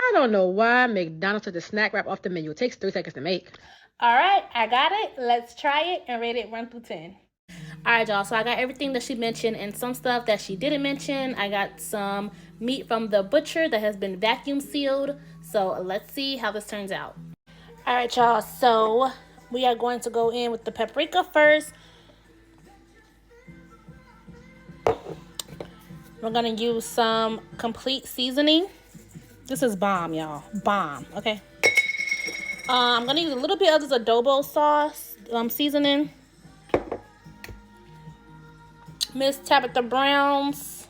I don't know why McDonald's took the snack wrap off the menu. It takes 3 seconds to make. All right, I got it. Let's try it and rate it 1 through 10. All right, y'all. So I got everything that she mentioned and some stuff that she didn't mention. I got some meat from the butcher that has been vacuum sealed. So let's see how this turns out. All right, y'all. So we are going to go in with the paprika first. We're gonna use some complete seasoning. This is bomb, y'all. Bomb. Okay. I'm gonna use a little bit of this adobo sauce seasoning. Miss Tabitha Brown's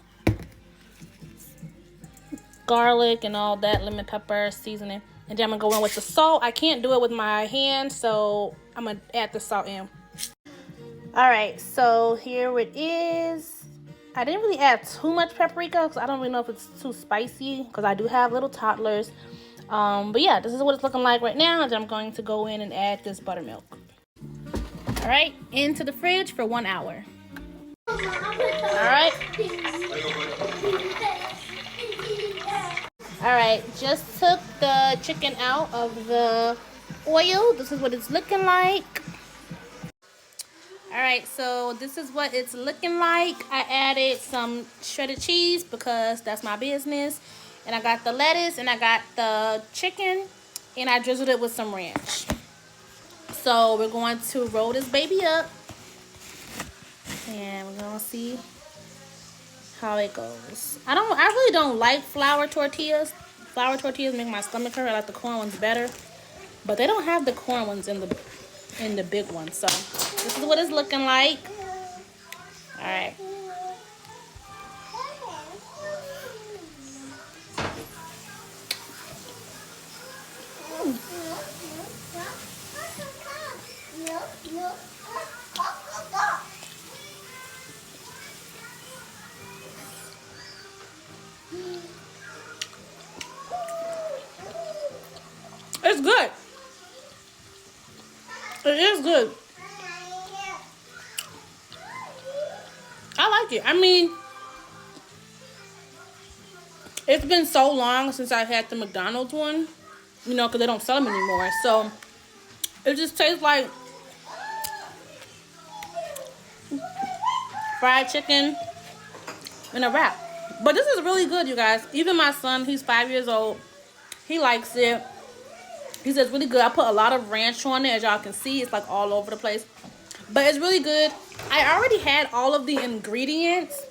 garlic and all that, lemon pepper seasoning. And then I'm gonna go in with the salt. I can't do it with my hand, so I'm gonna add the salt in. All right, so here it is. I didn't really add too much paprika because I don't really know if it's too spicy because I do have little toddlers. But yeah, this is what it's looking like right now. And I'm going to go in and add this buttermilk. All right, into the fridge for 1 hour. All right. All right, just took the chicken out of the oil. This is what it's looking like. All right, so this is what it's looking like. I added some shredded cheese because that's my business. And I got the lettuce and I got the chicken and I drizzled it with some ranch. So we're going to roll this baby up and we're gonna see how it goes. I really don't like flour tortillas. Flour tortillas make my stomach hurt. I like the corn ones better. But they don't have the corn ones in the big one. So this is what it's looking like. All right. It's good. It is good. I like it. I mean, it's been so long since I had the McDonald's one, you know, because they don't sell them anymore. So it just tastes like fried chicken in a wrap. But this is really good, you guys. Even my son, he's 5 years old, he likes it. He says it's really good. I put a lot of ranch on it. As y'all can see, it's like all over the place. But it's really good. I already had all of the ingredients.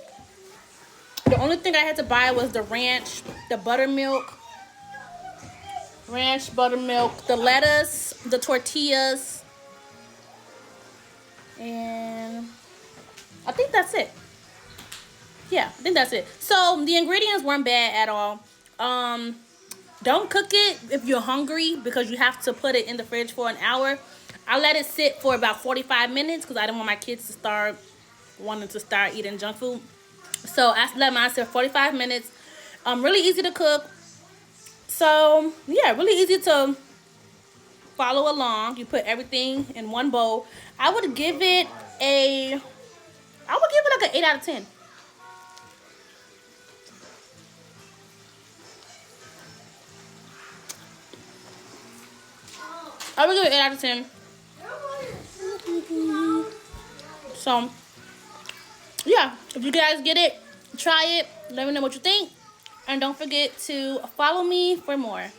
The only thing I had to buy was the ranch, the buttermilk, the lettuce, the tortillas, and I think that's it. Yeah, I think that's it. So the ingredients weren't bad at all. Don't cook it if you're hungry because you have to put it in the fridge for an hour. I let it sit for about 45 minutes because I didn't want my kids to start wanting to start eating junk food. So I let mine sit for 45 minutes. Really easy to cook. So yeah, really easy to follow along. You put everything in one bowl. I would give it like an 8 out of 10. I would give it 8 out of 10. So, yeah. If you guys get it, try it. Let me know what you think. And don't forget to follow me for more.